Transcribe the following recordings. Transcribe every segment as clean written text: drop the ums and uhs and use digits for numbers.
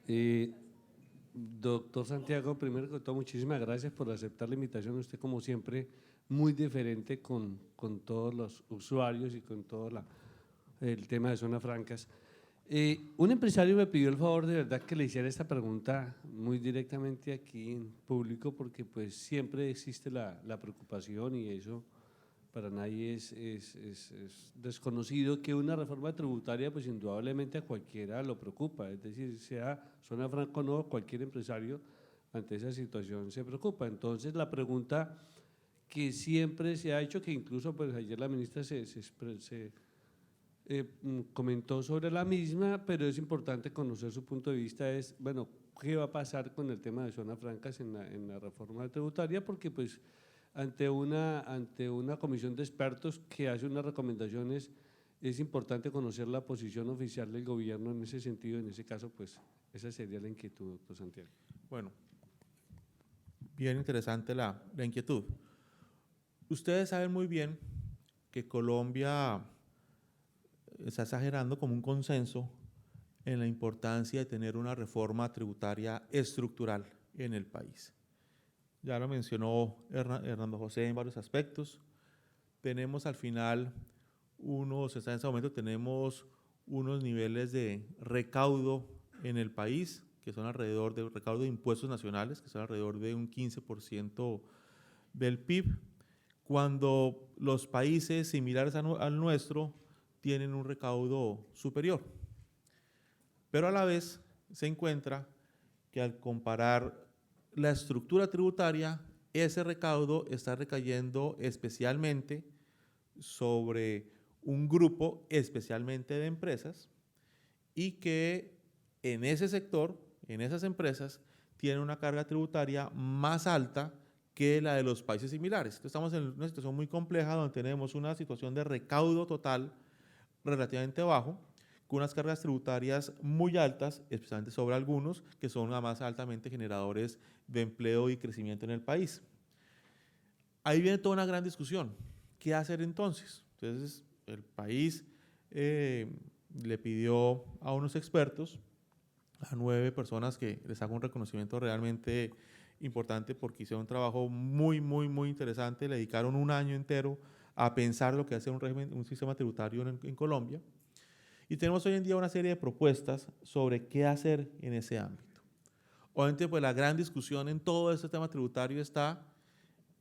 Eh, Doctor Santiago, primero que todo, muchísimas gracias por aceptar la invitación. Usted, como siempre, muy diferente con todos los usuarios y con todo el tema de zonas francas. Un empresario me pidió el favor de verdad que le hiciera esta pregunta muy directamente aquí en público, porque pues siempre existe la preocupación y eso para nadie es desconocido, que una reforma tributaria pues indudablemente a cualquiera lo preocupa, es decir, sea zona franca o no, cualquier empresario ante esa situación se preocupa. Entonces la pregunta que siempre se ha hecho, que incluso pues ayer la ministra comentó sobre la misma, pero es importante conocer su punto de vista, es, bueno, ¿qué va a pasar con el tema de zonas francas en la reforma tributaria? Porque pues ante una comisión de expertos que hace unas recomendaciones, es importante conocer la posición oficial del gobierno en ese sentido. En ese caso, pues esa sería la inquietud, doctor Santiago. Bueno, bien interesante la inquietud. Ustedes saben muy bien que Colombia está exagerando como un consenso en la importancia de tener una reforma tributaria estructural en el país. Ya lo mencionó Hernando José en varios aspectos. Tenemos al final en este momento tenemos unos niveles de recaudo en el país que son alrededor de recaudo de impuestos nacionales, que son alrededor de un 15% del PIB, cuando los países similares al nuestro tienen un recaudo superior. Pero a la vez se encuentra que al comparar la estructura tributaria, ese recaudo está recayendo especialmente sobre un grupo especialmente de empresas y que en ese sector, en esas empresas, tienen una carga tributaria más alta que la de los países similares. Entonces estamos en una situación muy compleja donde tenemos una situación de recaudo total relativamente bajo, con unas cargas tributarias muy altas, especialmente sobre algunos que son además altamente generadores de empleo y crecimiento en el país. Ahí viene toda una gran discusión. ¿Qué hacer entonces? Entonces, el país le pidió a unos expertos, a 9 personas que les hago un reconocimiento realmente importante porque hicieron un trabajo muy interesante, le dedicaron un año entero a pensar lo que hace un sistema tributario en Colombia. Y tenemos hoy en día una serie de propuestas sobre qué hacer en ese ámbito. Obviamente, pues la gran discusión en todo este tema tributario está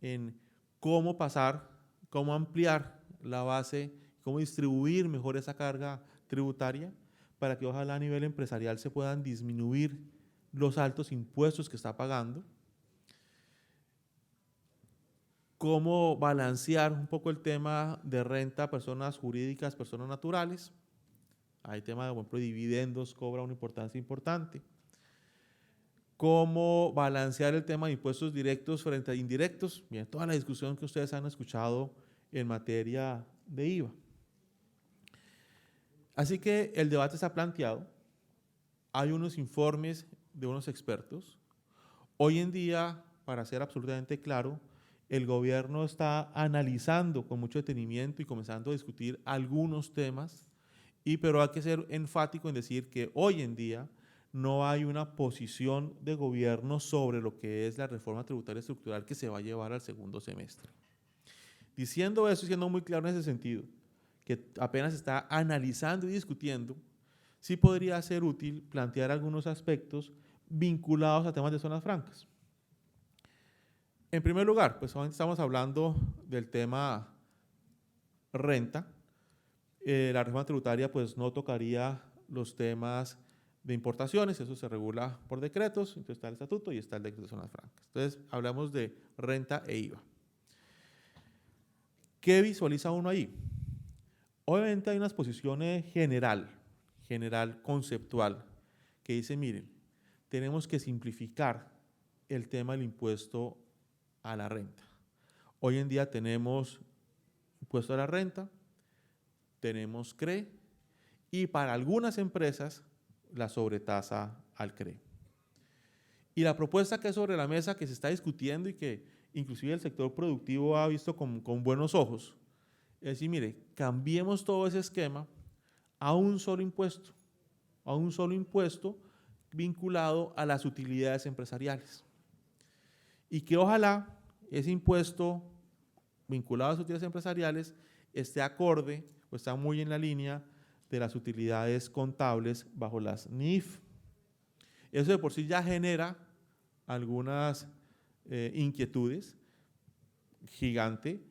en cómo pasar, cómo ampliar la base, cómo distribuir mejor esa carga tributaria para que ojalá a nivel empresarial se puedan disminuir los altos impuestos que está pagando, cómo balancear un poco el tema de renta a personas jurídicas, personas naturales. Hay tema de, por ejemplo, dividendos, cobra una importancia importante. Cómo balancear el tema de impuestos directos frente a indirectos. Bien, toda la discusión que ustedes han escuchado en materia de IVA. Así que el debate está planteado. Hay unos informes de unos expertos. Hoy en día, para ser absolutamente claro, el gobierno está analizando con mucho detenimiento y comenzando a discutir algunos temas, pero hay que ser enfático en decir que hoy en día no hay una posición de gobierno sobre lo que es la reforma tributaria estructural que se va a llevar al segundo semestre. Diciendo eso, siendo muy claro en ese sentido, que apenas está analizando y discutiendo, sí podría ser útil plantear algunos aspectos vinculados a temas de zonas francas. En primer lugar, pues hoy estamos hablando del tema renta. La reforma tributaria pues no tocaría los temas de importaciones, eso se regula por decretos, entonces está el estatuto y está el decreto de zonas francas. Entonces hablamos de renta e IVA. ¿Qué visualiza uno ahí? Obviamente hay una exposición general, conceptual, que dice, miren, tenemos que simplificar el tema del impuesto a la renta. Hoy en día tenemos impuesto a la renta, tenemos CRE y para algunas empresas la sobretasa al CRE. Y la propuesta que es sobre la mesa, que se está discutiendo y que inclusive el sector productivo ha visto con buenos ojos, es decir, mire, cambiemos todo ese esquema a un solo impuesto vinculado a las utilidades empresariales. Y que ojalá ese impuesto vinculado a las utilidades empresariales esté acorde o está muy en la línea de las utilidades contables bajo las NIF. Eso de por sí ya genera algunas inquietudes gigante.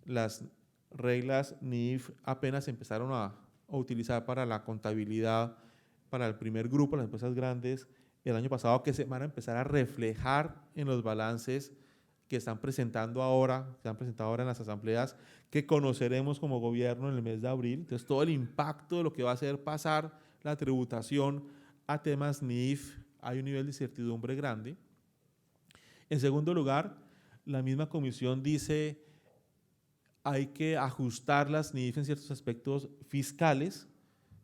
Las reglas NIF apenas se empezaron a utilizar para la contabilidad, para el primer grupo, las empresas grandes, el año pasado, que se van a empezar a reflejar en los balances que están presentando ahora, que han presentado ahora en las asambleas, que conoceremos como gobierno en el mes de abril. Entonces, todo el impacto de lo que va a hacer pasar la tributación a temas NIF, hay un nivel de incertidumbre grande. En segundo lugar, la misma comisión dice hay que ajustar las NIF en ciertos aspectos fiscales.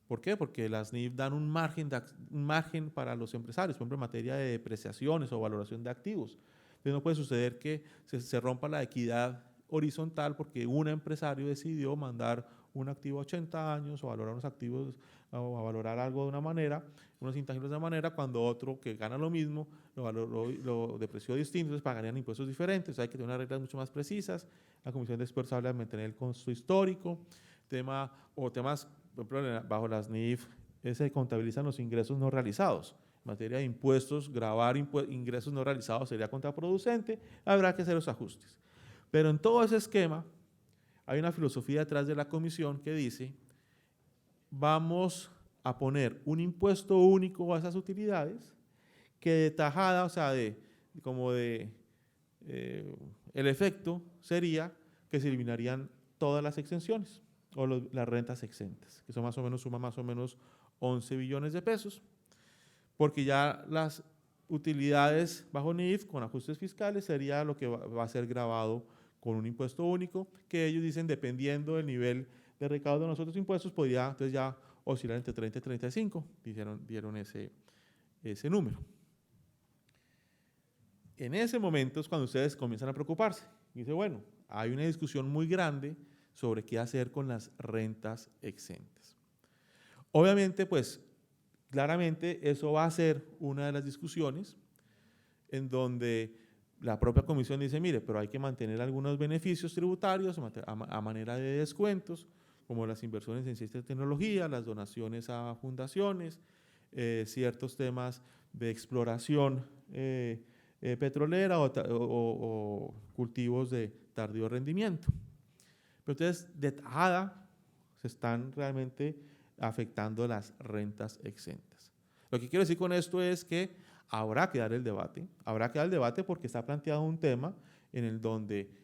¿Por qué? Porque las NIF dan un margen para los empresarios, por ejemplo, en materia de depreciaciones o valoración de activos. Entonces no puede suceder que se rompa la equidad horizontal porque un empresario decidió mandar un activo a 80 años o valorar unos activos o a valorar algo de una manera, unos intangibles de una manera, cuando otro que gana lo mismo lo depreció distinto, entonces pagarían impuestos diferentes. Entonces hay que tener unas reglas mucho más precisas. La Comisión de Expertos habla de mantener el costo histórico, temas, por ejemplo, bajo las NIF se contabilizan los ingresos no realizados. En materia de impuestos, grabar ingresos no realizados sería contraproducente, habrá que hacer los ajustes. Pero en todo ese esquema hay una filosofía detrás de la comisión que dice, vamos a poner un impuesto único a esas utilidades que de tajada, o sea, el efecto sería que se eliminarían todas las exenciones o las rentas exentas, que son más o menos, suma más o menos 11 billones de pesos, porque ya las utilidades bajo NIF con ajustes fiscales sería lo que va a ser grabado con un impuesto único, que ellos dicen dependiendo del nivel de recaudo de los otros impuestos, podría entonces ya oscilar entre 30 y 35, dieron ese número. En ese momento es cuando ustedes comienzan a preocuparse. Dice, bueno, hay una discusión muy grande sobre qué hacer con las rentas exentas. Obviamente, pues, claramente eso va a ser una de las discusiones en donde la propia comisión dice, mire, pero hay que mantener algunos beneficios tributarios a manera de descuentos, como las inversiones en ciencia y tecnología, las donaciones a fundaciones, ciertos temas de exploración petrolera o cultivos de tardío rendimiento. Pero entonces, de tajada, se están realmente afectando las rentas exentas. Lo que quiero decir con esto es que habrá que dar el debate porque está planteado un tema en el donde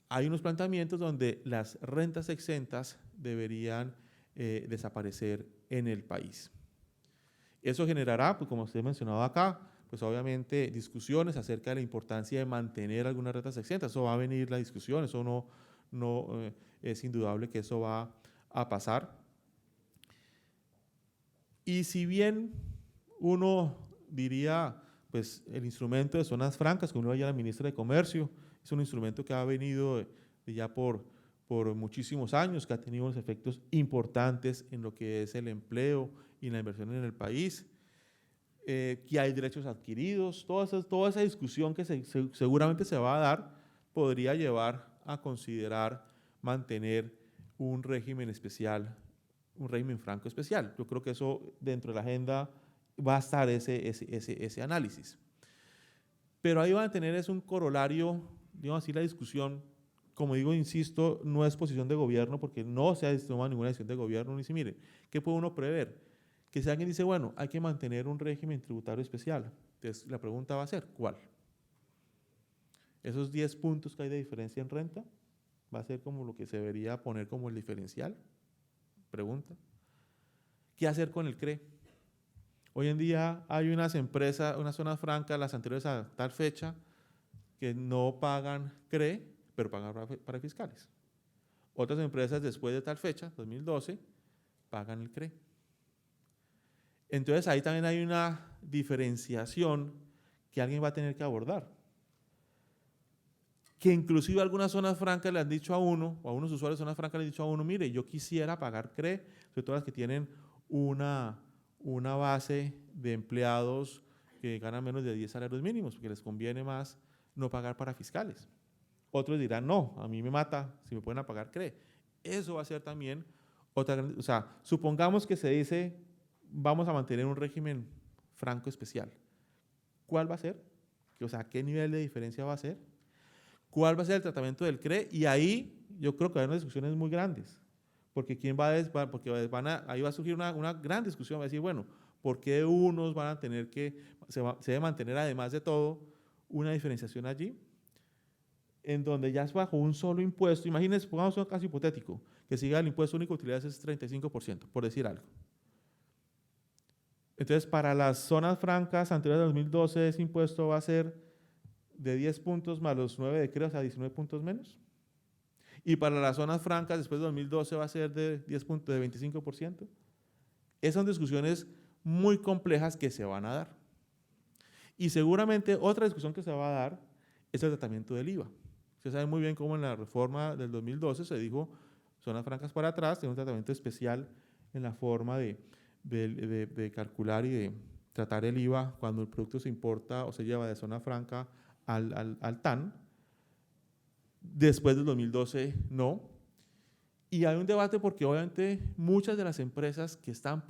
hay unos planteamientos donde las rentas exentas deberían desaparecer en el país. Eso generará, pues como usted ha mencionado acá, pues obviamente discusiones acerca de la importancia de mantener algunas rentas exentas. Eso va a venir la discusión, eso no es indudable que eso va a pasar. Y si bien uno diría, pues el instrumento de zonas francas, como lo veía la ministra de Comercio, es un instrumento que ha venido ya por muchísimos años, que ha tenido unos efectos importantes en lo que es el empleo y la inversión en el país, que hay derechos adquiridos, toda esa discusión que seguramente se va a dar, podría llevar a considerar mantener un régimen especial, un régimen franco especial. Yo creo que eso dentro de la agenda va a estar ese análisis. Pero ahí van a tener un corolario, digamos así, la discusión, como digo, insisto, no es posición de gobierno porque no se ha tomado ninguna decisión de gobierno, ni dice, mire, ¿qué puede uno prever? Que si alguien dice, bueno, hay que mantener un régimen tributario especial, entonces la pregunta va a ser, ¿cuál? Esos 10 puntos que hay de diferencia en renta, va a ser como lo que se debería poner como el diferencial. Pregunta. ¿Qué hacer con el CRE? Hoy en día hay unas empresas, unas zonas francas, las anteriores a tal fecha, que no pagan CRE, pero pagan para fiscales. Otras empresas después de tal fecha, 2012, pagan el CRE. Entonces ahí también hay una diferenciación que alguien va a tener que abordar. Que inclusive algunas zonas francas le han dicho a uno, o a unos usuarios de zonas francas le han dicho a uno, mire, yo quisiera pagar CRE, sobre todo las que tienen una base de empleados que ganan menos de 10 salarios mínimos, porque les conviene más no pagar para fiscales. Otros dirán, no, a mí me mata, si me pueden pagar, CRE. Eso va a ser también otra, o sea, supongamos que se dice, vamos a mantener un régimen franco especial. ¿Cuál va a ser? O sea, ¿qué nivel de diferencia va a ser? ¿Cuál va a ser el tratamiento del CRE? Y ahí yo creo que hay unas discusiones muy grandes, porque ahí va a surgir una gran discusión, va a decir, bueno, ¿por qué unos van a tener que, se debe mantener además de todo una diferenciación allí? En donde ya es bajo un solo impuesto, imagínense, pongamos un caso hipotético, que siga el impuesto único de utilidades es 35%, por decir algo. Entonces, para las zonas francas anteriores a 2012, ese impuesto va a ser de 10 puntos más los 9 de CRE, o sea, 19 puntos menos. Y para las zonas francas, después de 2012, va a ser de 10 puntos, de 25%. Esas son discusiones muy complejas que se van a dar. Y seguramente otra discusión que se va a dar es el tratamiento del IVA. Ustedes saben muy bien cómo en la reforma del 2012 se dijo, zonas francas para atrás, tiene un tratamiento especial en la forma de calcular y de tratar el IVA cuando el producto se importa o se lleva de zona franca al TAN. Después del 2012, no. Y hay un debate porque obviamente muchas de las empresas que están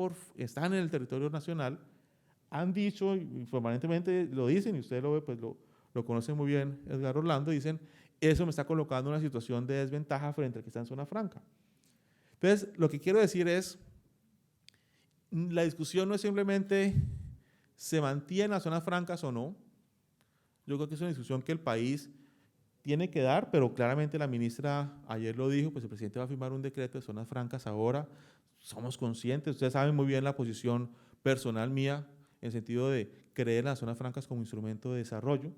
en el territorio nacional han dicho, y permanentemente lo dicen, y usted lo ve, pues lo conoce muy bien, Edgar Orlando, dicen, eso me está colocando en una situación de desventaja frente al que está en zona franca. Entonces, lo que quiero decir es, la discusión no es simplemente se mantienen las zonas francas o no. Yo creo que es una discusión que el país tiene que dar, pero claramente la ministra ayer lo dijo, pues el presidente va a firmar un decreto de zonas francas ahora. Somos conscientes, ustedes saben muy bien la posición personal mía en el sentido de creer en las zonas francas como instrumento de desarrollo,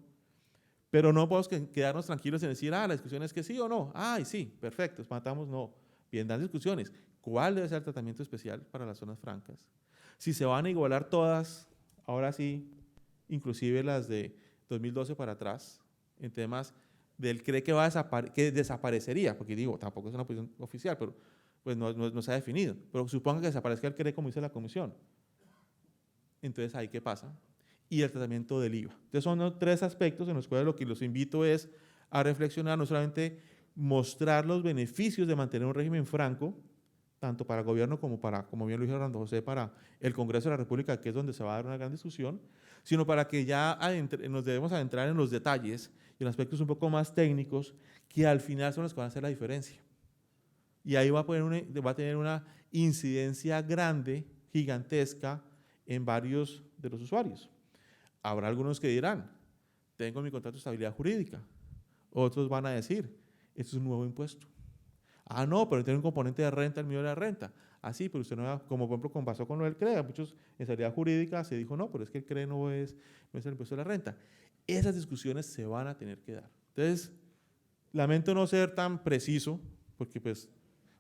pero no podemos quedarnos tranquilos en decir, la discusión es que sí o no. Ay, sí, perfecto, espantamos, no. Bien, dan discusiones. ¿Cuál debe ser el tratamiento especial para las zonas francas? Si se van a igualar todas, ahora sí, inclusive las de 2012 para atrás, en temas del CRE que desaparecería, porque digo, tampoco es una posición oficial, pero pues no se ha definido. Pero suponga que desaparezca el CRE como dice la comisión. Entonces, ¿ahí qué pasa? Y el tratamiento del IVA. Entonces, son tres aspectos en los cuales lo que los invito es a reflexionar, no solamente mostrar los beneficios de mantener un régimen franco, tanto para el gobierno como bien lo dijo Orlando José, para el Congreso de la República, que es donde se va a dar una gran discusión, sino para que ya nos debemos adentrar en los detalles y en aspectos un poco más técnicos, que al final son los que van a hacer la diferencia. Y ahí va a tener una incidencia grande, gigantesca, en varios de los usuarios. Habrá algunos que dirán, tengo mi contrato de estabilidad jurídica. Otros van a decir, esto es un nuevo impuesto. No, pero tiene un componente de renta, el mío de la renta. Así, pero usted no, como por ejemplo, como pasó con lo del CRE, muchos en estabilidad jurídica se dijo, no, pero es que el CRE no es el impuesto de la renta. Esas discusiones se van a tener que dar. Entonces, lamento no ser tan preciso, porque pues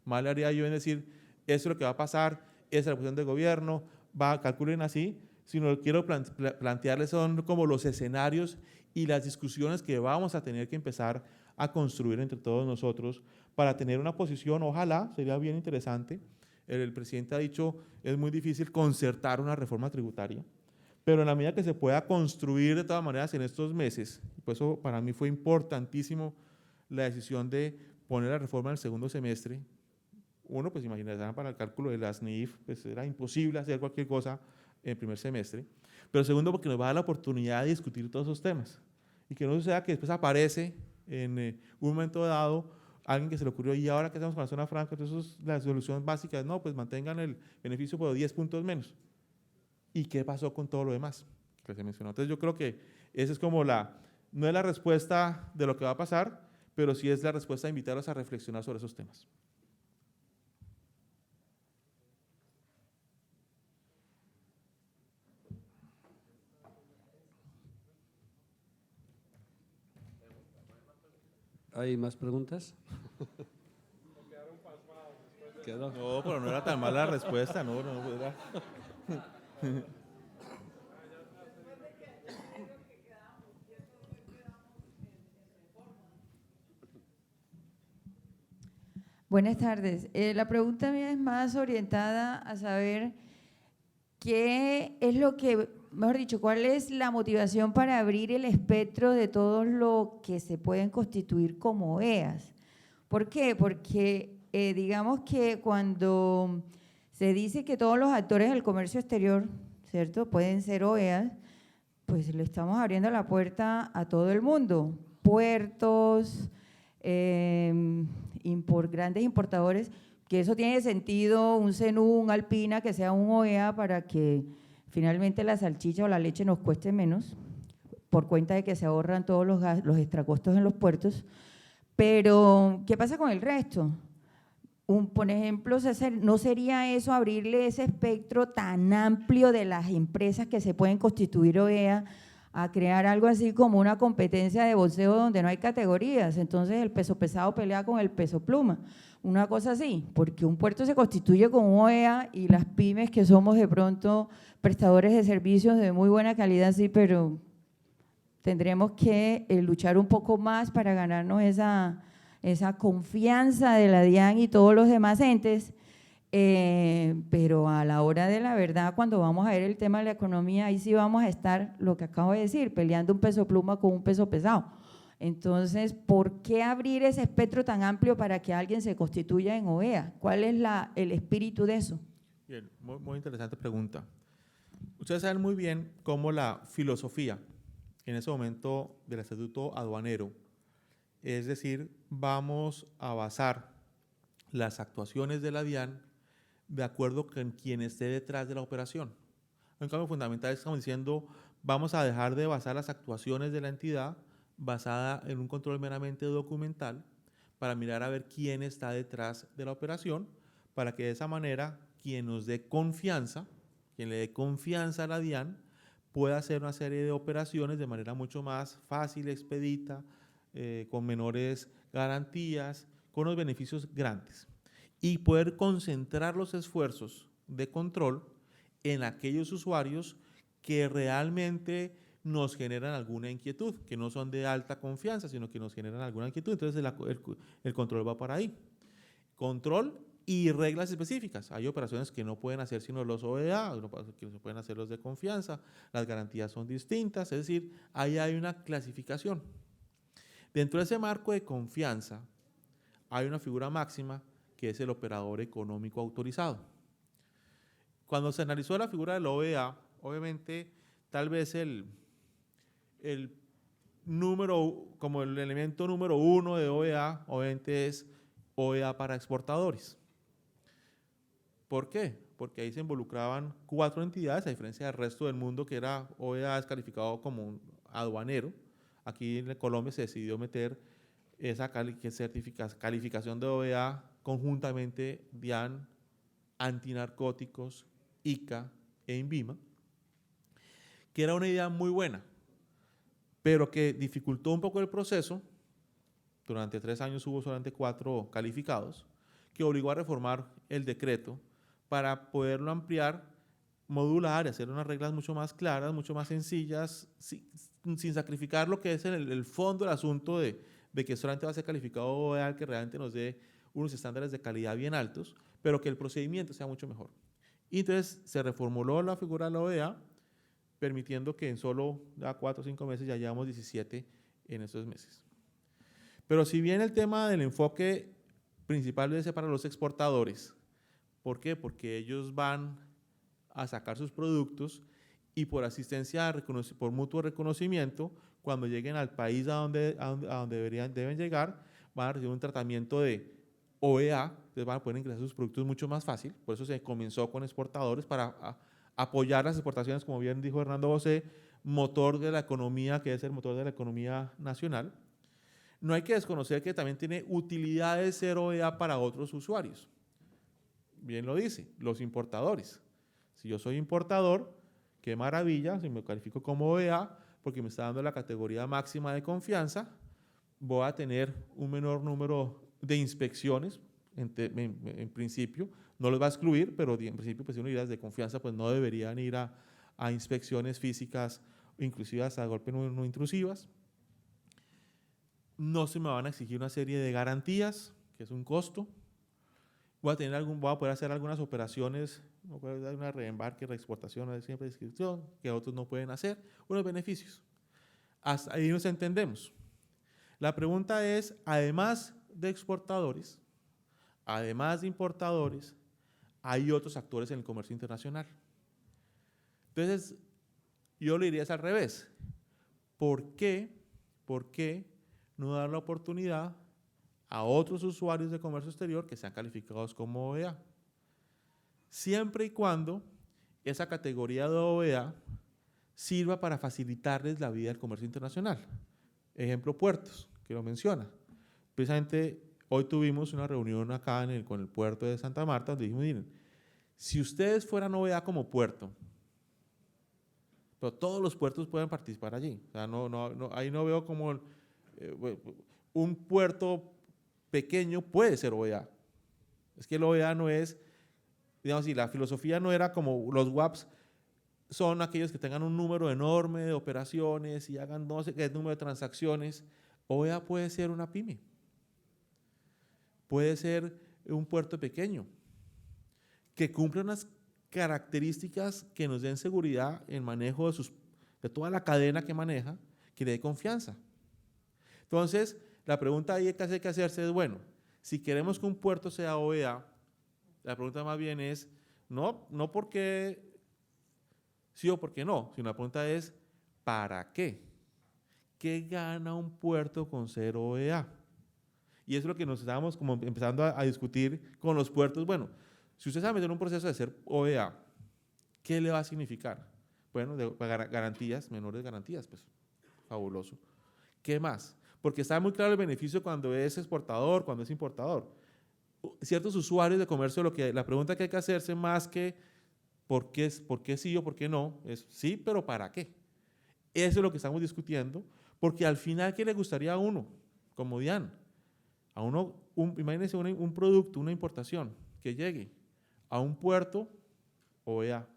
mal le haría yo en decir, eso es lo que va a pasar, esa es la posición del gobierno, calculen así, sino lo que quiero plantearles son como los escenarios y las discusiones que vamos a tener que empezar a construir entre todos nosotros para tener una posición, ojalá, sería bien interesante. El presidente ha dicho, es muy difícil concertar una reforma tributaria, pero en la medida que se pueda construir de todas maneras en estos meses, por eso para mí fue importantísimo la decisión de poner la reforma en el segundo semestre. Uno, pues imaginarán para el cálculo de las NIF, pues era imposible hacer cualquier cosa en el primer semestre, pero segundo, porque nos va a dar la oportunidad de discutir todos esos temas y que no suceda que después aparece en un momento dado alguien que se le ocurrió, ¿y ahora qué hacemos con la zona franca? Entonces, la solución básica es, no, pues mantengan el beneficio por 10 puntos menos. ¿Y qué pasó con todo lo demás que se mencionó? Entonces, yo creo que esa es como no es la respuesta de lo que va a pasar, pero sí es la respuesta de invitarlos a reflexionar sobre esos temas. ¿Hay más preguntas? No, pero no era tan mala la respuesta, no era. Buenas tardes. La pregunta mía es más orientada a saber ¿qué es lo que, mejor dicho, cuál es la motivación para abrir el espectro de todo lo que se pueden constituir como OEAs? ¿Por qué? Porque digamos que cuando se dice que todos los actores del comercio exterior, ¿cierto?, pueden ser OEAs, pues le estamos abriendo la puerta a todo el mundo, puertos, grandes importadores, que eso tiene sentido, un Cenú, un Alpina, que sea un OEA para que finalmente la salchicha o la leche nos cueste menos, por cuenta de que se ahorran todos los extracostos en los puertos. Pero, ¿qué pasa con el resto? Por ejemplo, ¿no sería eso abrirle ese espectro tan amplio de las empresas que se pueden constituir OEA a crear algo así como una competencia de boxeo donde no hay categorías? Entonces el peso pesado pelea con el peso pluma, una cosa así, porque un puerto se constituye con un OEA y las pymes que somos de pronto prestadores de servicios de muy buena calidad, sí, pero tendremos que luchar un poco más para ganarnos esa confianza de la DIAN y todos los demás entes, pero a la hora de la verdad, cuando vamos a ver el tema de la economía, ahí sí vamos a estar, lo que acabo de decir, peleando un peso pluma con un peso pesado. Entonces, ¿por qué abrir ese espectro tan amplio para que alguien se constituya en OEA? ¿Cuál es el espíritu de eso? Bien, muy interesante pregunta. Ustedes saben muy bien cómo la filosofía en ese momento del estatuto aduanero, es decir, vamos a basar las actuaciones de la DIAN de acuerdo con quien esté detrás de la operación. En cambio fundamental estamos diciendo, vamos a dejar de basar las actuaciones de la entidad basada en un control meramente documental para mirar a ver quién está detrás de la operación, para que de esa manera quien nos dé confianza, quien le dé confianza a la DIAN, pueda hacer una serie de operaciones de manera mucho más fácil, expedita, con menores garantías, con unos beneficios grandes. Y poder concentrar los esfuerzos de control en aquellos usuarios que realmente nos generan alguna inquietud, que no son de alta confianza, sino que nos generan alguna inquietud. Entonces el control va para ahí. Control y reglas específicas. Hay operaciones que no pueden hacer sino los OEA, que no pueden hacer los de confianza, las garantías son distintas, es decir, ahí hay una clasificación. Dentro de ese marco de confianza hay una figura máxima que es el operador económico autorizado. Cuando se analizó la figura del OEA, obviamente tal vez el número, como el elemento número 1 de OEA, obviamente es OEA para exportadores. ¿Por qué? Porque ahí se involucraban 4 entidades, a diferencia del resto del mundo que era OEA descalificado como un aduanero. Aquí en Colombia se decidió meter esa calificación de OEA conjuntamente DIAN, antinarcóticos, ICA e INVIMA, que era una idea muy buena, pero que dificultó un poco el proceso. Durante 3 años hubo solamente 4 calificados, que obligó a reformar el decreto para poderlo ampliar, modular y hacer unas reglas mucho más claras, mucho más sencillas, sin sacrificar lo que es el fondo del asunto de que solamente va a ser calificado OEA, que realmente nos dé unos estándares de calidad bien altos, pero que el procedimiento sea mucho mejor. Y entonces se reformuló la figura de la OEA, permitiendo que en solo 4 o 5 meses ya llevamos 17 en esos meses. Pero si bien el tema del enfoque principal debe ser para los exportadores, ¿por qué? Porque ellos van a sacar sus productos y por asistencia, por mutuo reconocimiento, cuando lleguen al país a donde deben llegar, van a recibir un tratamiento de OEA, entonces van a poder ingresar sus productos mucho más fácil. Por eso se comenzó con exportadores para apoyar las exportaciones, como bien dijo Hernando José, motor de la economía, que es el motor de la economía nacional. No hay que desconocer que también tiene utilidades ser OEA para otros usuarios. Bien lo dice, los importadores. Si yo soy importador, qué maravilla, si me califico como OEA, porque me está dando la categoría máxima de confianza, voy a tener un menor número de inspecciones, en principio, no los va a excluir, pero en principio, pues, si unidades de confianza, pues no deberían ir a inspecciones físicas, inclusive hasta golpe no intrusivas. No se me van a exigir una serie de garantías, que es un costo. voy a poder hacer algunas operaciones, voy a poder dar una reembarque, reexportación, siempre inscripción, que otros no pueden hacer, unos beneficios. Hasta ahí nos entendemos. La pregunta es, además de exportadores, además de importadores, hay otros actores en el comercio internacional. Entonces, yo le diría es al revés. ¿Por qué no dar la oportunidad a otros usuarios de comercio exterior que sean calificados como OEA? Siempre y cuando esa categoría de OEA sirva para facilitarles la vida del comercio internacional. Ejemplo, puertos, que lo menciona. Precisamente hoy tuvimos una reunión acá con el puerto de Santa Marta, donde dijimos, miren, si ustedes fueran OEA como puerto, pero todos los puertos pueden participar allí. O sea, ahí no veo como un puerto pequeño puede ser OEA. Es que el OEA no es, digamos así, la filosofía no era como los WAPs son aquellos que tengan un número enorme de operaciones y hagan no sé qué número de transacciones. OEA puede ser una pyme, puede ser un puerto pequeño, que cumpla unas características que nos den seguridad en manejo de toda la cadena que maneja, que le dé confianza. Entonces, la pregunta ahí que hay que hacerse es, bueno, si queremos que un puerto sea OEA, la pregunta más bien es, no porque sí o porque no, sino la pregunta es, ¿para qué? ¿Qué gana un puerto con ser OEA? Y eso es lo que nos estábamos como empezando a discutir con los puertos. Bueno, si usted se va a meter en un proceso de ser OEA, ¿qué le va a significar? Bueno, garantías, menores garantías, pues, fabuloso. ¿Qué más? Porque está muy claro el beneficio cuando es exportador, cuando es importador. Ciertos usuarios de comercio, la pregunta que hay que hacerse más que ¿por qué sí o por qué no? Es sí, pero ¿para qué? Eso es lo que estamos discutiendo, porque al final, ¿qué le gustaría a uno, como DIAN? A uno, imagínense un producto, una importación, que llegue a un puerto OEA,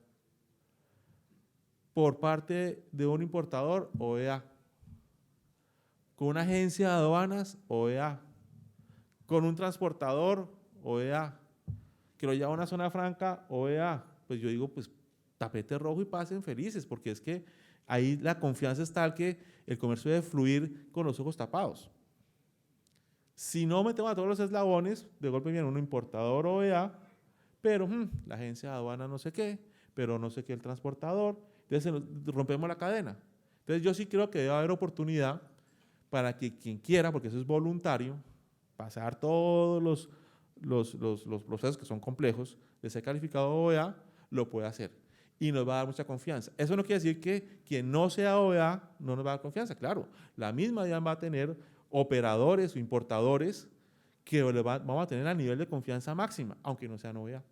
por parte de un importador OEA, con una agencia de aduanas OEA, con un transportador OEA, que lo lleva a una zona franca OEA. Pues yo digo, pues tapete rojo y pasen felices, porque es que ahí la confianza es tal que el comercio debe fluir con los ojos tapados. Si no metemos a todos los eslabones, de golpe viene un importador OEA, pero la agencia de aduana no sé qué, pero no sé qué el transportador, entonces rompemos la cadena. Entonces yo sí creo que debe haber oportunidad para que quien quiera, porque eso es voluntario, pasar todos los procesos que son complejos de ser calificado OEA, lo puede hacer. Y nos va a dar mucha confianza. Eso no quiere decir que quien no sea OEA no nos va a dar confianza. Claro, la misma DIAN va a tener operadores o importadores que vamos a tener a nivel de confianza máxima, aunque no sean OEA.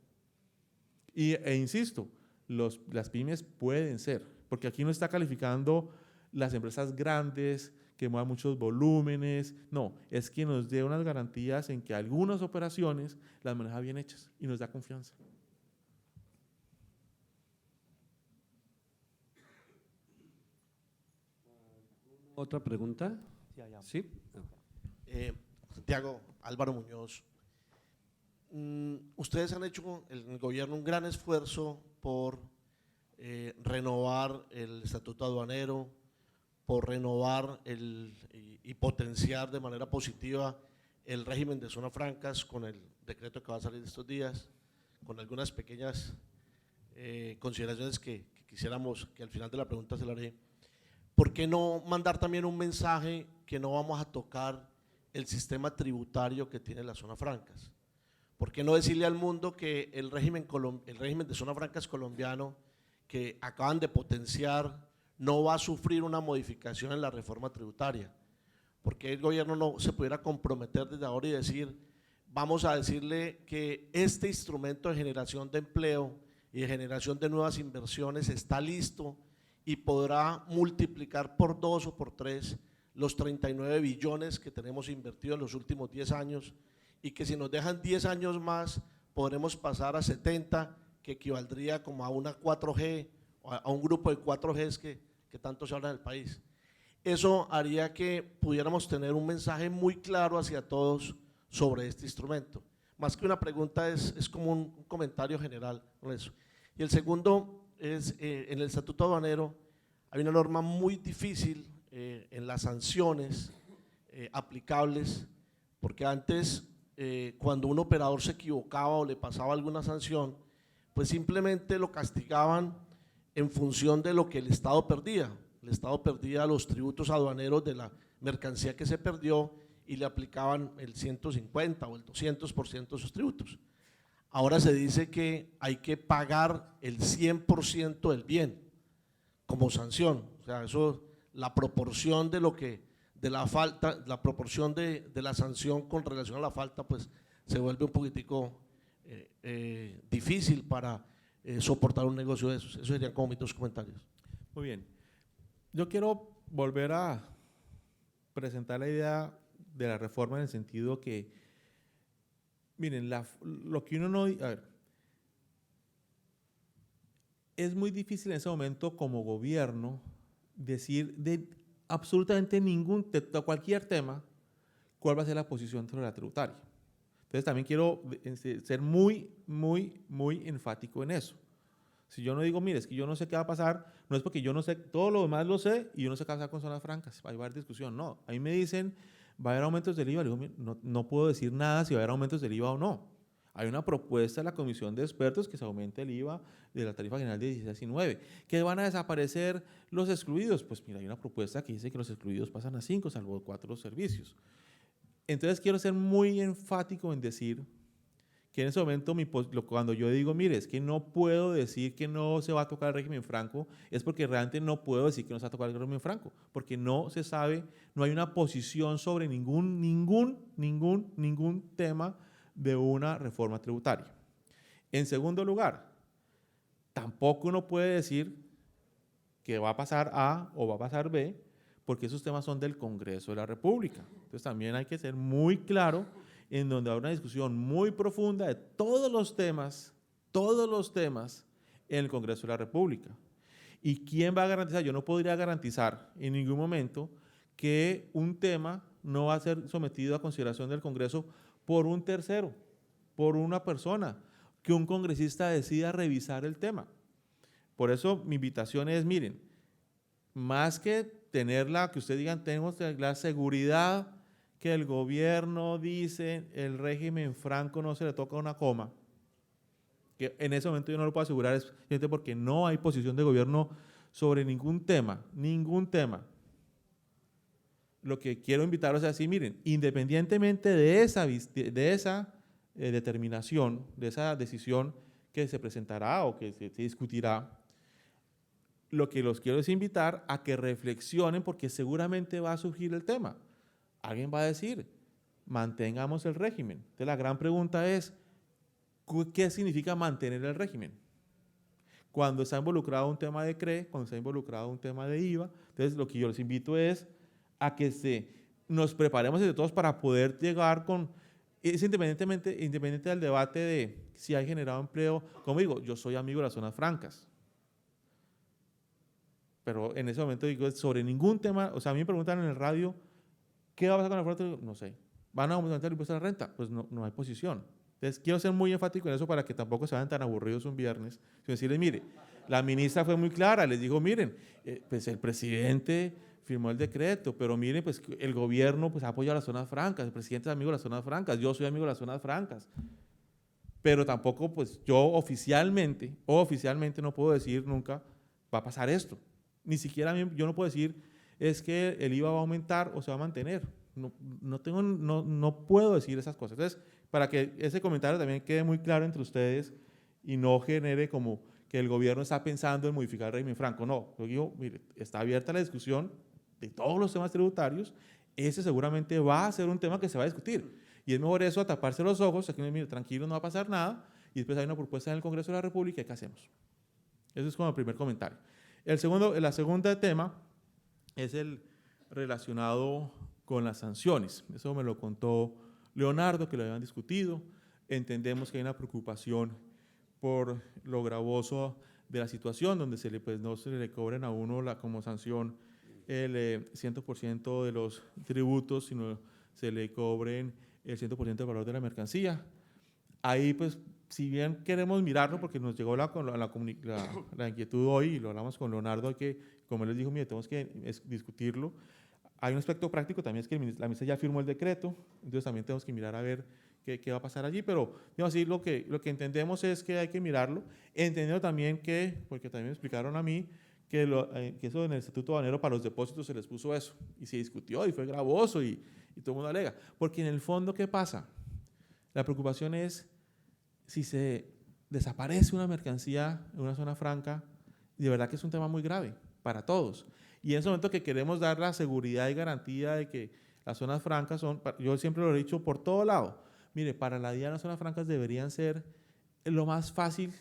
Insisto, las pymes pueden ser, porque aquí no está calificando las empresas grandes que muevan muchos volúmenes, no, es que nos dé unas garantías en que algunas operaciones las maneja bien hechas y nos da confianza. ¿Otra pregunta? Sí. Santiago, Álvaro Muñoz. Ustedes han hecho en el gobierno un gran esfuerzo por renovar el estatuto aduanero, por renovar y potenciar de manera positiva el régimen de zonas francas con el decreto que va a salir estos días, con algunas pequeñas consideraciones que quisiéramos que al final de la pregunta se la haré. ¿Por qué no mandar también un mensaje que no vamos a tocar el sistema tributario que tiene las zonas francas? ¿Por qué no decirle al mundo que el régimen de zonas francas colombiano que acaban de potenciar no va a sufrir una modificación en la reforma tributaria? ¿Por qué el gobierno no se pudiera comprometer desde ahora y decir, vamos a decirle que este instrumento de generación de empleo y de generación de nuevas inversiones está listo y podrá multiplicar por 2 o por 3 los 39 billones que tenemos invertidos en los últimos 10 años y que si nos dejan 10 años más podremos pasar a 70, que equivaldría como a una 4G, a un grupo de 4Gs que tanto se habla en el país. Eso haría que pudiéramos tener un mensaje muy claro hacia todos sobre este instrumento. más que una pregunta es como un comentario general con eso. Y el segundo es, en el Estatuto Aduanero hay una norma muy difícil en las sanciones aplicables, porque antes cuando un operador se equivocaba o le pasaba alguna sanción, pues simplemente lo castigaban en función de lo que el Estado perdía. El Estado perdía los tributos aduaneros de la mercancía que se perdió y le aplicaban el 150 o el 200% de sus tributos. Ahora se dice que hay que pagar el 100% del bien como sanción. O sea, eso, la proporción de lo que, de la falta, la proporción de la sanción con relación a la falta, pues se vuelve un poquitico difícil para soportar un negocio de esos. Esos serían como mis dos comentarios. Muy bien. Yo quiero volver a presentar la idea de la reforma en el sentido que, miren, lo que uno no… A ver, es muy difícil en ese momento como gobierno decir de absolutamente de cualquier tema cuál va a ser la posición sobre la tributaria. Entonces también quiero ser muy enfático en eso. Si yo no digo, mire, es que yo no sé qué va a pasar, no es porque yo no sé, todo lo demás lo sé y yo no sé qué va a pasar con zonas francas, va a haber discusión. No, a mí me dicen, va a haber aumentos del IVA, le digo, no puedo decir nada si va a haber aumentos del IVA o no. Hay una propuesta de la Comisión de Expertos que se aumente el IVA de la tarifa general de 16 a 19. ¿Que van a desaparecer los excluidos? Pues mira, hay una propuesta que dice que los excluidos pasan a 5, salvo 4 servicios. Entonces quiero ser muy enfático en decir que en ese momento cuando yo digo, mire, es que no puedo decir que no se va a tocar el régimen franco, es porque realmente no puedo decir que no se va a tocar el régimen franco, porque no se sabe, no hay una posición sobre ningún tema de una reforma tributaria. En segundo lugar, tampoco uno puede decir que va a pasar A o va a pasar B, porque esos temas son del Congreso de la República. Entonces también hay que ser muy claro en donde habrá una discusión muy profunda de todos los temas en el Congreso de la República. ¿Y quién va a garantizar? Yo no podría garantizar en ningún momento que un tema no va a ser sometido a consideración del Congreso por un tercero, por una persona, que un congresista decida revisar el tema. Por eso mi invitación es, miren, más que tenerla, que ustedes digan, tenemos la seguridad que el gobierno dice el régimen franco no se le toca una coma, que en ese momento yo no lo puedo asegurar, es porque no hay posición de gobierno sobre ningún tema. Lo que quiero invitarlos es así, miren, independientemente de esa determinación, de esa decisión que se presentará o que se discutirá, lo que los quiero es invitar a que reflexionen porque seguramente va a surgir el tema. Alguien va a decir, mantengamos el régimen. Entonces la gran pregunta es, ¿qué significa mantener el régimen? Cuando está involucrado un tema de CRE, cuando está involucrado un tema de IVA, entonces lo que yo les invito es a que nos preparemos entre todos para poder llegar con, es independiente del debate de si hay generado empleo, como digo, yo soy amigo de las zonas francas, pero en ese momento digo, sobre ningún tema, o sea, a mí me preguntan en el radio, ¿qué va a pasar con la fuerza? No sé. ¿Van a aumentar el impuesto a la renta? Pues no hay posición. Entonces, quiero ser muy enfático en eso para que tampoco se vayan tan aburridos un viernes, sino decirles, mire, la ministra fue muy clara, les dijo, miren, pues el presidente firmó el decreto, pero miren, pues el gobierno pues apoya a las zonas francas, el presidente es amigo de las zonas francas, yo soy amigo de las zonas francas, pero tampoco pues yo oficialmente no puedo decir nunca va a pasar esto. Ni siquiera yo no puedo decir es que el IVA va a aumentar o se va a mantener. No puedo decir esas cosas. Entonces, para que ese comentario también quede muy claro entre ustedes y no genere como que el gobierno está pensando en modificar el régimen franco. No, yo digo, mire, está abierta la discusión de todos los temas tributarios. Ese seguramente va a ser un tema que se va a discutir. Y es mejor eso, a taparse los ojos, aquí mire, tranquilo, no va a pasar nada, y después hay una propuesta en el Congreso de la República, ¿y qué hacemos? Eso es como el primer comentario. El segundo tema es el relacionado con las sanciones. Eso me lo contó Leonardo, que lo habían discutido. Entendemos que hay una preocupación por lo gravoso de la situación, donde no se le cobren a uno como sanción el 100% de los tributos, sino se le cobren el 100% del valor de la mercancía. Ahí, pues, si bien queremos mirarlo, porque nos llegó la inquietud hoy, y lo hablamos con Leonardo, que, como él les dijo, mire, tenemos que discutirlo. Hay un aspecto práctico también, es que la ministra ya firmó el decreto, entonces también tenemos que mirar a ver qué va a pasar allí, pero digamos así, lo que entendemos es que hay que mirarlo, entendiendo también que, porque también me explicaron a mí, que eso en el Estatuto Aduanero para los depósitos se les puso eso, y se discutió, y fue gravoso, y todo el mundo alega. Porque en el fondo, ¿qué pasa? La preocupación es si se desaparece una mercancía en una zona franca, de verdad que es un tema muy grave para todos. Y en ese momento que queremos dar la seguridad y garantía de que las zonas francas son, yo siempre lo he dicho por todo lado, mire, para la DIAN las zonas francas deberían ser lo más fácil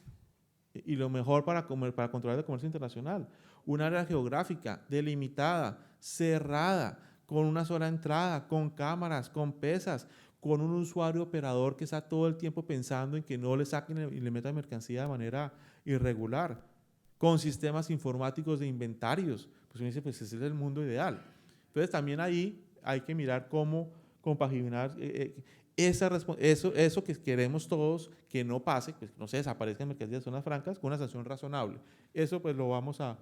y lo mejor para controlar el comercio internacional. Un área geográfica delimitada, cerrada, con una sola entrada, con cámaras, con pesas, con un usuario operador que está todo el tiempo pensando en que no le saquen y le metan mercancía de manera irregular, con sistemas informáticos de inventarios. Pues uno dice, pues ese es el mundo ideal. Entonces también ahí hay que mirar cómo compaginar eso que queremos todos, que no pase, que no se desaparezcan mercancías de zonas francas, con una sanción razonable. Eso pues lo vamos a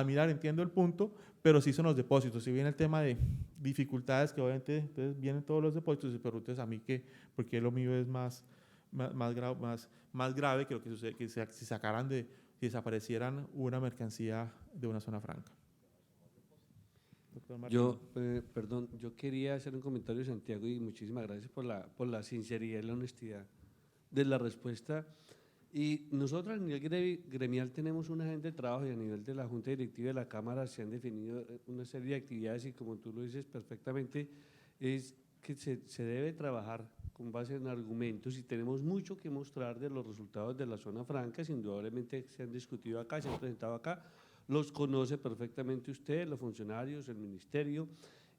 mirar, entiendo el punto, pero sí son los depósitos. Si viene el tema de dificultades, que obviamente entonces vienen todos los depósitos, pero entonces a mí porque lo mío es más grave que lo que sucede, que si si desaparecieran una mercancía de una zona franca. Doctor Martín. Perdón, yo quería hacer un comentario, Santiago, y muchísimas gracias por la sinceridad y la honestidad de la respuesta. Y nosotros a nivel gremial tenemos una agenda de trabajo, y a nivel de la Junta Directiva de la Cámara se han definido una serie de actividades, y como tú lo dices perfectamente, es que se debe trabajar con base en argumentos, y tenemos mucho que mostrar de los resultados de la zona franca. Indudablemente se han discutido acá, se han presentado acá, los conoce perfectamente usted, los funcionarios, el ministerio,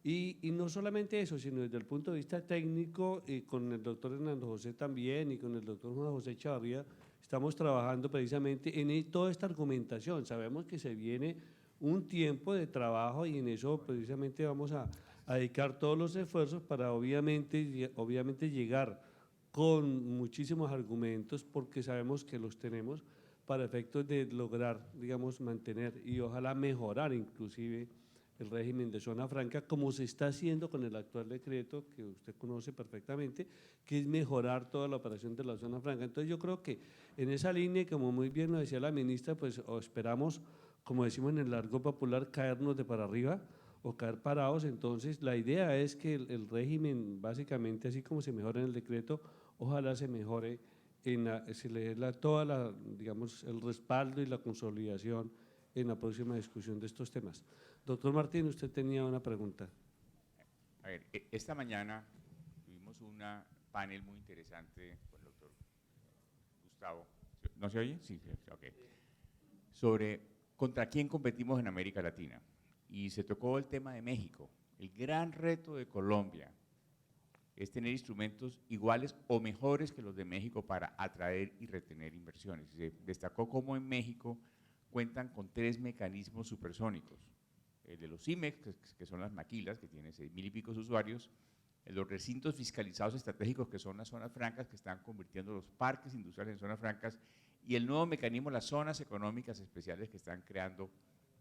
y no solamente eso, sino desde el punto de vista técnico, y con el doctor Hernando José también, y con el doctor Juan José Chavarría, estamos trabajando precisamente en toda esta argumentación. Sabemos que se viene un tiempo de trabajo, y en eso precisamente vamos a dedicar todos los esfuerzos para obviamente llegar con muchísimos argumentos, porque sabemos que los tenemos para efectos de lograr, digamos, mantener y ojalá mejorar inclusive el régimen de zona franca, como se está haciendo con el actual decreto que usted conoce perfectamente, que es mejorar toda la operación de la zona franca. Entonces yo creo que en esa línea, como muy bien lo decía la ministra, pues esperamos, como decimos en el argot popular, caernos de para arriba o caer parados. Entonces la idea es que el régimen, básicamente, así como se mejora en el decreto, ojalá se mejore, se le dé digamos, el respaldo y la consolidación en la próxima discusión de estos temas. Doctor Martín, usted tenía una pregunta. A ver, esta mañana tuvimos un panel muy interesante con el doctor Gustavo. ¿No se oye? Sí, ok. Sobre contra quién competimos en América Latina. Y se tocó el tema de México. El gran reto de Colombia es tener instrumentos iguales o mejores que los de México para atraer y retener inversiones. Se destacó cómo en México cuentan con 3 mecanismos supersónicos: el de los IMEX, que son las maquilas, que tienen 6,000 y pico usuarios; el de los recintos fiscalizados estratégicos, que son las zonas francas, que están convirtiendo los parques industriales en zonas francas; y el nuevo mecanismo, las zonas económicas especiales, que están creando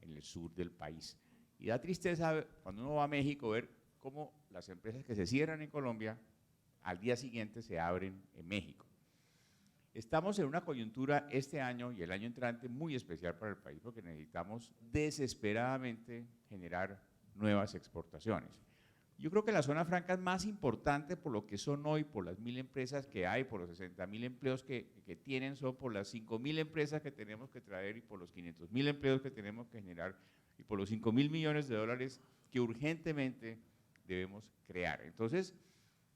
en el sur del país. Y da tristeza cuando uno va a México ver cómo las empresas que se cierran en Colombia al día siguiente se abren en México. Estamos en una coyuntura este año y el año entrante muy especial para el país, porque necesitamos desesperadamente generar nuevas exportaciones. Yo creo que la zona franca es más importante por lo que son hoy, por las 1.000 empresas que hay, por los 60.000 empleos que tienen, son por las 5.000 empresas que tenemos que traer, y por los 500.000 empleos que tenemos que generar, y por los 5.000 millones de dólares que urgentemente debemos crear. Entonces,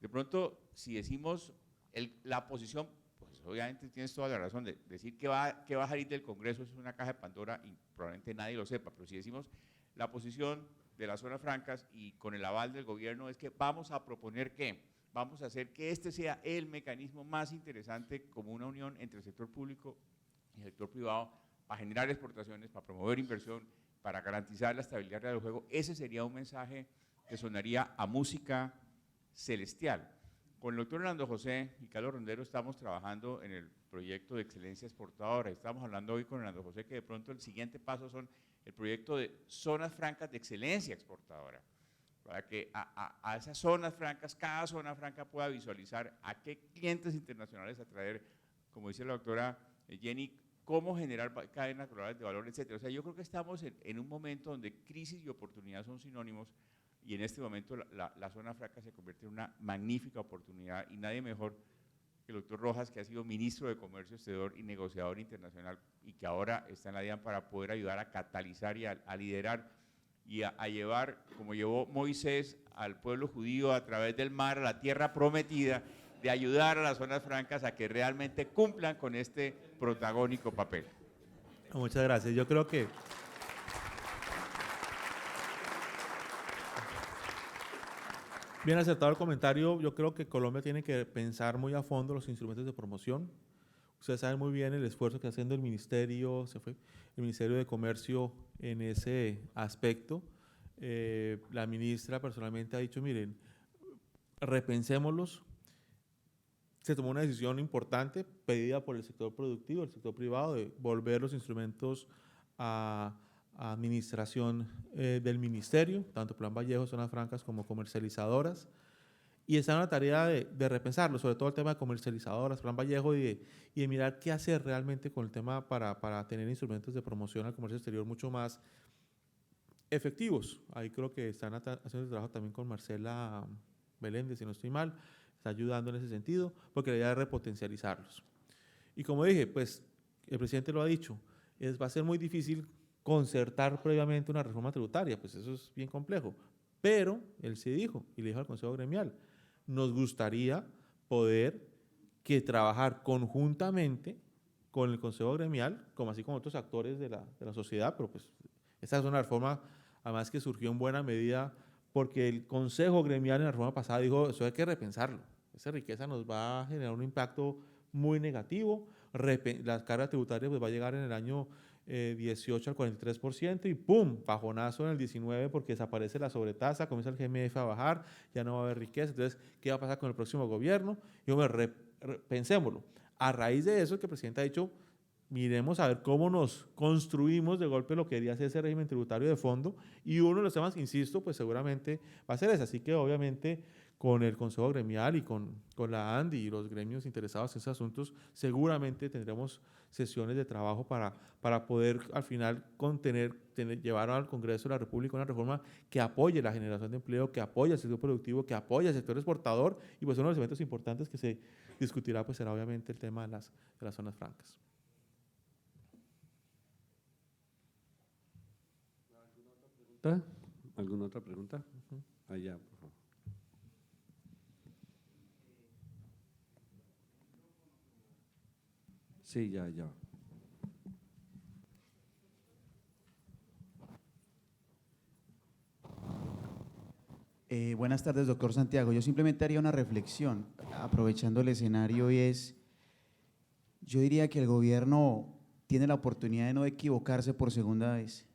de pronto, si decimos la posición, pues obviamente tienes toda la razón de decir que va a salir del Congreso, es una caja de Pandora y probablemente nadie lo sepa, pero si decimos la posición de las zonas francas y con el aval del gobierno, es que vamos a proponer que vamos a hacer que este sea el mecanismo más interesante, como una unión entre el sector público y el sector privado, para generar exportaciones, para promover inversión, para garantizar la estabilidad del juego. Ese sería un mensaje que sonaría a música celestial. Con el doctor Hernando José y Carlos Rondero estamos trabajando en el proyecto de excelencia exportadora. Estamos hablando hoy con Hernando José que de pronto el siguiente paso son el proyecto de zonas francas de excelencia exportadora, para que a esas zonas francas, cada zona franca pueda visualizar a qué clientes internacionales atraer, como dice la doctora Jenny, cómo generar cadenas globales de valor, etcétera. O sea, yo creo que estamos en un momento donde crisis y oportunidad son sinónimos, y en este momento la zona franca se convierte en una magnífica oportunidad, y nadie mejor que el doctor Rojas, que ha sido ministro de Comercio Exterior y negociador internacional, y que ahora está en la DIAN para poder ayudar a catalizar y a liderar y a llevar, como llevó Moisés al pueblo judío a través del mar a la tierra prometida, de ayudar a las zonas francas a que realmente cumplan con este protagónico papel. Muchas gracias. Yo creo que bien acertado el comentario. Yo creo que Colombia tiene que pensar muy a fondo los instrumentos de promoción. Ustedes saben muy bien el esfuerzo que está haciendo el Ministerio de Comercio en ese aspecto. La ministra personalmente ha dicho, miren, repensémoslos. Se tomó una decisión importante pedida por el sector productivo, el sector privado, de volver los instrumentos a administración del ministerio, tanto Plan Vallejo, Zonas Francas como comercializadoras, y está en la tarea de repensarlo, sobre todo el tema de comercializadoras, Plan Vallejo, y de mirar qué hacer realmente con el tema para tener instrumentos de promoción al comercio exterior mucho más efectivos. Ahí creo que están haciendo el trabajo también con Marcela Meléndez, si no estoy mal, está ayudando en ese sentido, porque la idea es repotencializarlos. Y como dije, pues el presidente lo ha dicho, va a ser muy difícil concertar previamente una reforma tributaria, pues eso es bien complejo, pero él sí dijo, y le dijo al Consejo Gremial, nos gustaría poder trabajar conjuntamente con el Consejo Gremial, como así como otros actores de la sociedad, pero pues esta es una reforma además que surgió en buena medida porque el Consejo Gremial en la reforma pasada dijo, eso hay que repensarlo, esa riqueza nos va a generar un impacto muy negativo, la carga tributaria pues va a llegar en el año 18 al 43% y ¡pum! Bajonazo en el 19 porque desaparece la sobretasa, comienza el GMF a bajar, ya no va a haber riqueza, entonces, ¿qué va a pasar con el próximo gobierno? Y hombre, pensémoslo. A raíz de eso, que el presidente ha dicho, miremos a ver cómo nos construimos de golpe lo que debería ser ese régimen tributario de fondo, y uno de los temas, insisto, pues seguramente va a ser ese, así que obviamente con el Consejo Gremial y con la ANDI y los gremios interesados en esos asuntos, seguramente tendremos sesiones de trabajo para poder al final llevar al Congreso de la República una reforma que apoye la generación de empleo, que apoye el sector productivo, que apoye el sector exportador, y pues uno de los elementos importantes que se discutirá pues será obviamente el tema de las zonas francas. ¿Alguna otra pregunta? Allá, por favor. Sí, ya. Buenas tardes, doctor Santiago. Yo simplemente haría una reflexión, aprovechando el escenario, y yo diría que el gobierno tiene la oportunidad de no equivocarse por segunda vez.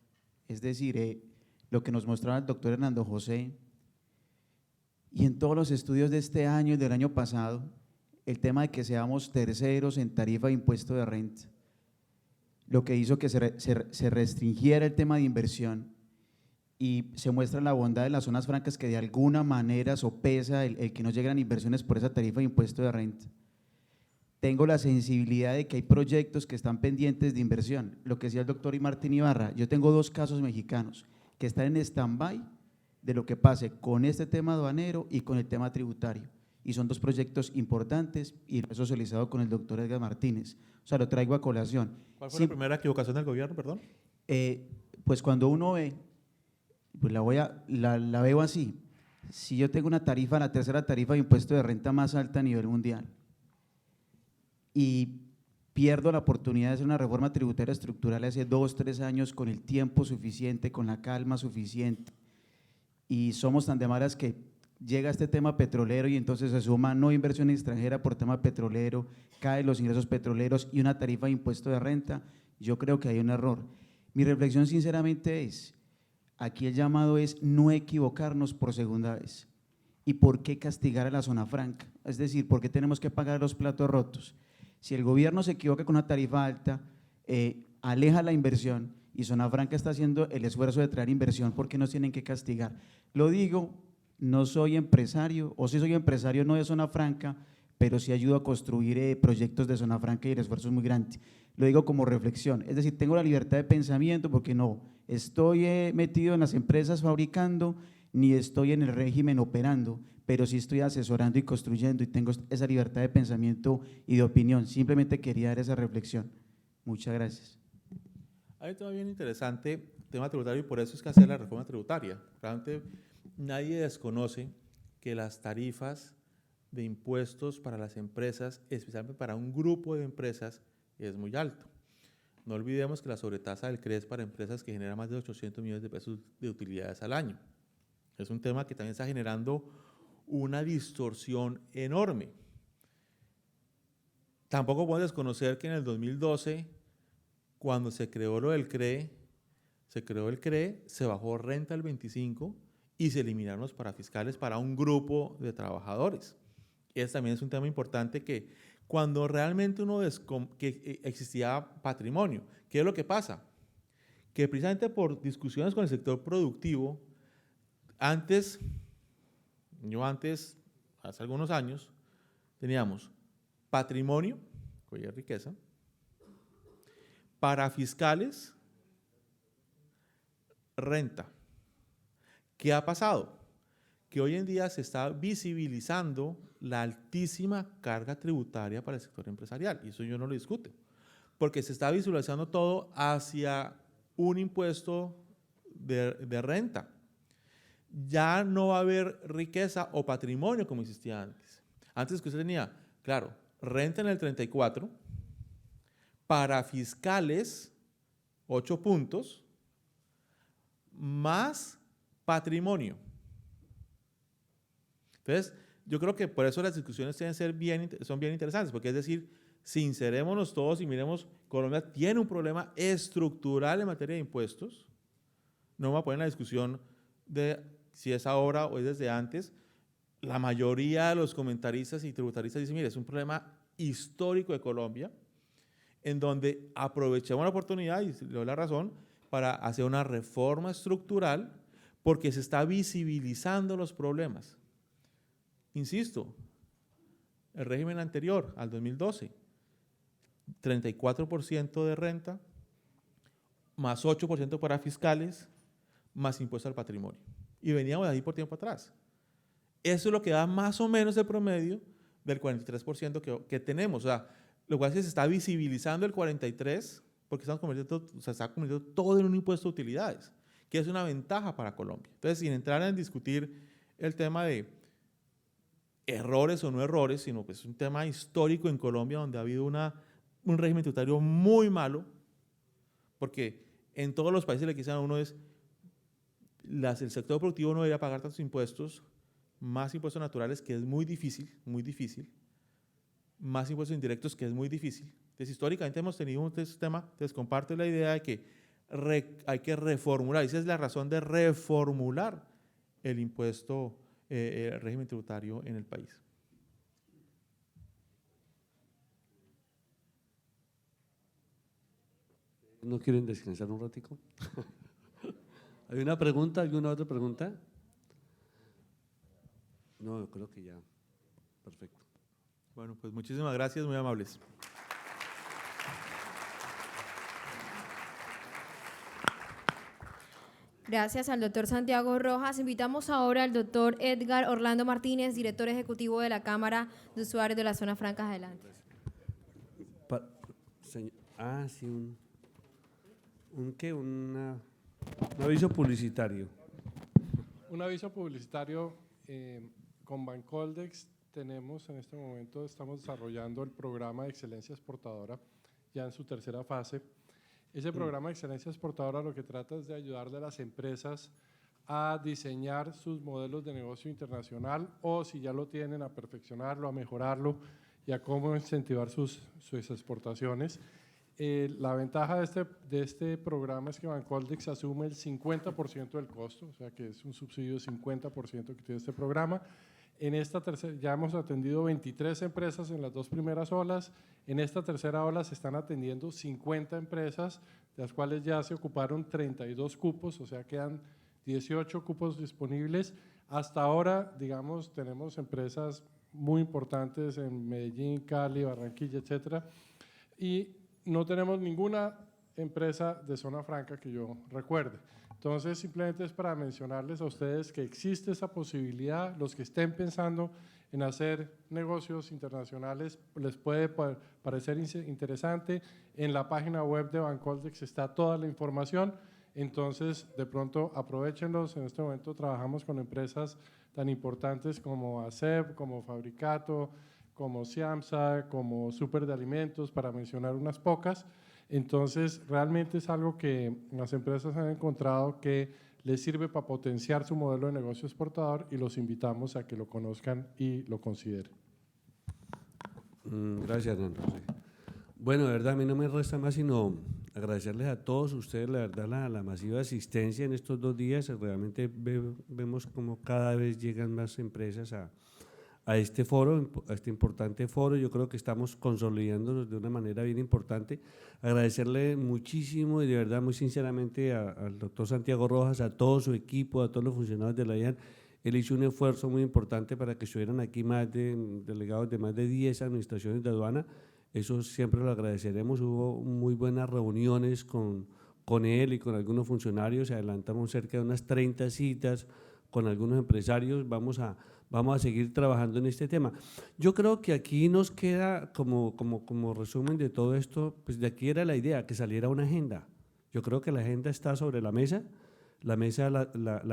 Es decir, lo que nos mostraba el doctor Hernando José, y en todos los estudios de este año y del año pasado, el tema de que seamos terceros en tarifa de impuesto de renta, lo que hizo que se restringiera el tema de inversión, y se muestra la bondad de las zonas francas que de alguna manera sopesa el que no llegan inversiones por esa tarifa de impuesto de renta. Tengo la sensibilidad de que hay proyectos que están pendientes de inversión. Lo que decía el doctor Martín Ibarra, yo tengo 2 casos mexicanos que están en stand-by de lo que pase con este tema aduanero y con el tema tributario. Y son 2 proyectos importantes, y lo he socializado con el doctor Edgar Martínez. O sea, lo traigo a colación. ¿Cuál fue la primera equivocación del gobierno, perdón? Pues cuando uno ve, pues la veo así. Si yo tengo una tarifa, la tercera tarifa de impuesto de renta más alta a nivel mundial, y pierdo la oportunidad de hacer una reforma tributaria estructural hace 2, 3 años con el tiempo suficiente, con la calma suficiente, y somos tan de malas que llega este tema petrolero y entonces se suma no inversión extranjera por tema petrolero, caen los ingresos petroleros y una tarifa de impuesto de renta, yo creo que hay un error. Mi reflexión sinceramente es, aquí el llamado es no equivocarnos por segunda vez. ¿Y por qué castigar a la zona franca? Es decir, ¿por qué tenemos que pagar los platos rotos? Si el gobierno se equivoca con una tarifa alta, aleja la inversión y zona franca está haciendo el esfuerzo de traer inversión, ¿por qué nos tienen que castigar? Lo digo, no soy empresario, o sí soy empresario no de zona franca, pero sí ayudo a construir proyectos de zona franca y el esfuerzo es muy grande. Lo digo como reflexión, es decir, tengo la libertad de pensamiento porque no estoy metido en las empresas fabricando, ni estoy en el régimen operando, pero sí estoy asesorando y construyendo y tengo esa libertad de pensamiento y de opinión. Simplemente quería dar esa reflexión. Muchas gracias. Hay un tema bien interesante, tema tributario, y por eso es que hacer la reforma tributaria. Realmente nadie desconoce que las tarifas de impuestos para las empresas, especialmente para un grupo de empresas, es muy alto. No olvidemos que la sobretasa del CRES para empresas que generan más de 800 millones de pesos de utilidades al año. Es un tema que también está generando una distorsión enorme. Tampoco podemos desconocer que en el 2012, cuando se creó lo del CRE, se bajó renta al 25% y se eliminaron los parafiscales para un grupo de trabajadores. Ese también es un tema importante que cuando realmente que existía patrimonio, ¿qué es lo que pasa? Que precisamente por discusiones con el sector productivo, hace algunos años, teníamos patrimonio, cuya riqueza, parafiscales, renta. ¿Qué ha pasado? Que hoy en día se está visibilizando la altísima carga tributaria para el sector empresarial, y eso yo no lo discuto, porque se está visualizando todo hacia un impuesto de renta. Ya no va a haber riqueza o patrimonio como existía antes. Antes que usted tenía, claro, renta en el 34%, para fiscales 8 puntos, más patrimonio. Entonces, yo creo que por eso las discusiones son bien interesantes, porque es decir, sincerémonos todos y miremos, Colombia tiene un problema estructural en materia de impuestos. No me voy a poner en la discusión de si es ahora o es desde antes. La mayoría de los comentaristas y tributaristas dicen, mire, es un problema histórico de Colombia, en donde aprovechemos la oportunidad, y le doy la razón, para hacer una reforma estructural, porque se está visibilizando los problemas. Insisto, el régimen anterior, al 2012, 34% de renta, más 8% para fiscales, más impuesto al patrimonio. Y veníamos de ahí por tiempo atrás. Eso es lo que da más o menos el promedio del 43% que tenemos. O sea, lo cual es que se está visibilizando el 43%, porque se está convirtiendo todo en un impuesto de utilidades, que es una ventaja para Colombia. Entonces, sin entrar en discutir el tema de errores o no errores, sino que es un tema histórico en Colombia donde ha habido un régimen tributario muy malo, porque en todos los países le dicen a uno es, el sector productivo no debería pagar tantos impuestos, más impuestos naturales, que es muy difícil, más impuestos indirectos, que es muy difícil. Entonces, históricamente hemos tenido un sistema, entonces comparto la idea de que hay que reformular, esa es la razón de reformular el impuesto, el régimen tributario en el país. ¿No quieren descansar un ratico? ¿Hay una pregunta? ¿Alguna otra pregunta? No, creo que ya. Perfecto. Bueno, pues muchísimas gracias, muy amables. Gracias al doctor Santiago Rojas. Invitamos ahora al doctor Edgar Orlando Martínez, director ejecutivo de la Cámara de Usuarios de la Zona Franca. Adelante. Sí, un aviso publicitario. Un aviso publicitario con Bancoldex. Tenemos en este momento, estamos desarrollando el programa de excelencia exportadora ya en su tercera fase. Ese programa de excelencia exportadora lo que trata es de ayudarle a las empresas a diseñar sus modelos de negocio internacional, o si ya lo tienen, a perfeccionarlo, a mejorarlo y a cómo incentivar sus exportaciones. La ventaja de este programa es que Bancoldex asume el 50% del costo, o sea que es un subsidio de 50% que tiene este programa. En esta tercera, ya hemos atendido 23 empresas en las 2 primeras olas. En esta tercera ola se están atendiendo 50 empresas, de las cuales ya se ocuparon 32 cupos, o sea, quedan 18 cupos disponibles. Hasta ahora, digamos, tenemos empresas muy importantes en Medellín, Cali, Barranquilla, etcétera, y no tenemos ninguna empresa de zona franca que yo recuerde. Entonces, simplemente es para mencionarles a ustedes que existe esa posibilidad. Los que estén pensando en hacer negocios internacionales les puede parecer interesante. En la página web de Bancoldex está toda la información. Entonces, de pronto, aprovéchenlos. En este momento trabajamos con empresas tan importantes como ASEP, como Fabricato, como Ciamsa, como Super de Alimentos, para mencionar unas pocas. Entonces, realmente es algo que las empresas han encontrado que les sirve para potenciar su modelo de negocio exportador y los invitamos a que lo conozcan y lo consideren. Gracias, don José. Bueno, de verdad, a mí no me resta más sino agradecerles a todos ustedes, la verdad, la masiva asistencia en estos 2 días. Realmente vemos como cada vez llegan más empresas a este foro, a este importante foro. Yo creo que estamos consolidándonos de una manera bien importante. Agradecerle muchísimo y de verdad, muy sinceramente, al doctor Santiago Rojas, a todo su equipo, a todos los funcionarios de la DIAN. Él hizo un esfuerzo muy importante para que estuvieran aquí más de delegados de más de 10 administraciones de aduana. Eso siempre lo agradeceremos. Hubo muy buenas reuniones con él y con algunos funcionarios. Adelantamos cerca de unas 30 citas con algunos empresarios. Vamos a seguir trabajando en este tema. Yo creo que aquí nos queda como resumen de todo esto, pues de aquí era la idea, que saliera una agenda. Yo creo que la agenda está sobre la mesa. La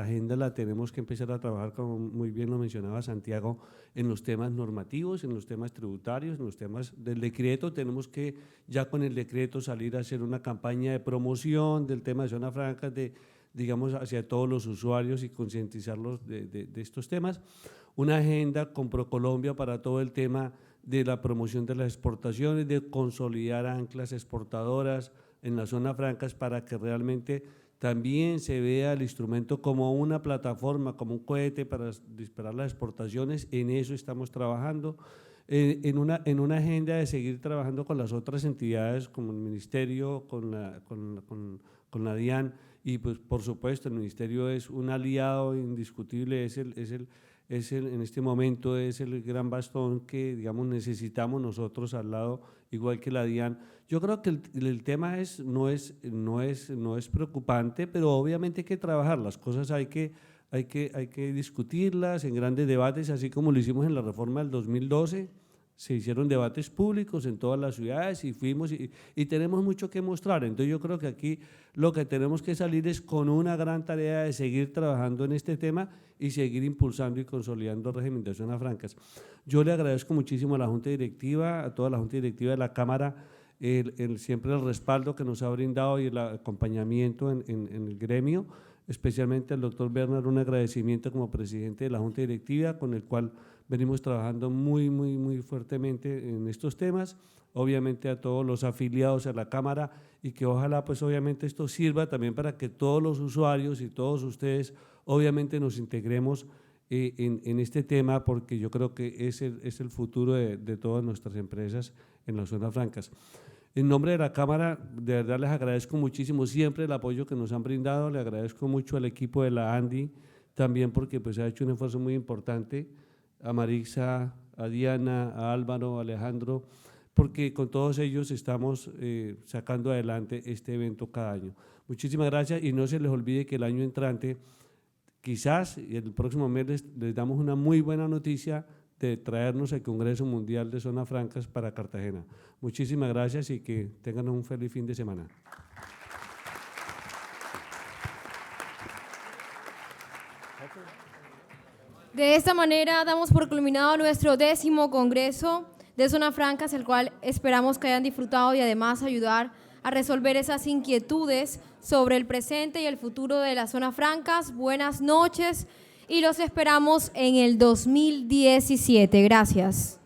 agenda la tenemos que empezar a trabajar, como muy bien lo mencionaba Santiago, en los temas normativos, en los temas tributarios, en los temas del decreto. Tenemos que ya con el decreto salir a hacer una campaña de promoción del tema de zona franca, digamos, hacia todos los usuarios y concientizarlos de estos temas. Una agenda con ProColombia para todo el tema de la promoción de las exportaciones, de consolidar anclas exportadoras en las zonas francas para que realmente también se vea el instrumento como una plataforma, como un cohete para disparar las exportaciones. En eso estamos trabajando. En una agenda de seguir trabajando con las otras entidades, como el Ministerio, con la DIAN, y pues por supuesto el Ministerio es un aliado indiscutible, en este momento es el gran bastón que, digamos, necesitamos nosotros al lado, igual que la DIAN. Yo creo que el tema no es preocupante, pero obviamente hay que trabajar, las cosas hay que discutirlas en grandes debates, así como lo hicimos en la reforma del 2012, se hicieron debates públicos en todas las ciudades y fuimos y tenemos mucho que mostrar. Entonces yo creo que aquí lo que tenemos que salir es con una gran tarea de seguir trabajando en este tema y seguir impulsando y consolidando el régimen de zonas francas. Yo le agradezco muchísimo a la Junta Directiva, a toda la Junta Directiva de la Cámara, siempre el respaldo que nos ha brindado y el acompañamiento en el gremio, especialmente al doctor Bernard, un agradecimiento como presidente de la Junta Directiva, con el cual venimos trabajando muy fuertemente en estos temas. Obviamente a todos los afiliados a la Cámara y que ojalá pues obviamente esto sirva también para que todos los usuarios y todos ustedes obviamente nos integremos en este tema, porque yo creo que es el futuro de todas nuestras empresas en las zonas francas. En nombre de la Cámara, de verdad les agradezco muchísimo siempre el apoyo que nos han brindado. Le agradezco mucho al equipo de la ANDI también, porque pues ha hecho un esfuerzo muy importante, a Marixa, a Diana, a Álvaro, a Alejandro, porque con todos ellos estamos sacando adelante este evento cada año. Muchísimas gracias y no se les olvide que el año entrante, quizás el próximo mes les damos una muy buena noticia de traernos el Congreso Mundial de Zonas Francas para Cartagena. Muchísimas gracias y que tengan un feliz fin de semana. De esta manera damos por culminado nuestro 10º Congreso de Zonas Francas, el cual esperamos que hayan disfrutado y además ayudar a resolver esas inquietudes sobre el presente y el futuro de las zonas francas. Buenas noches y los esperamos en el 2017. Gracias.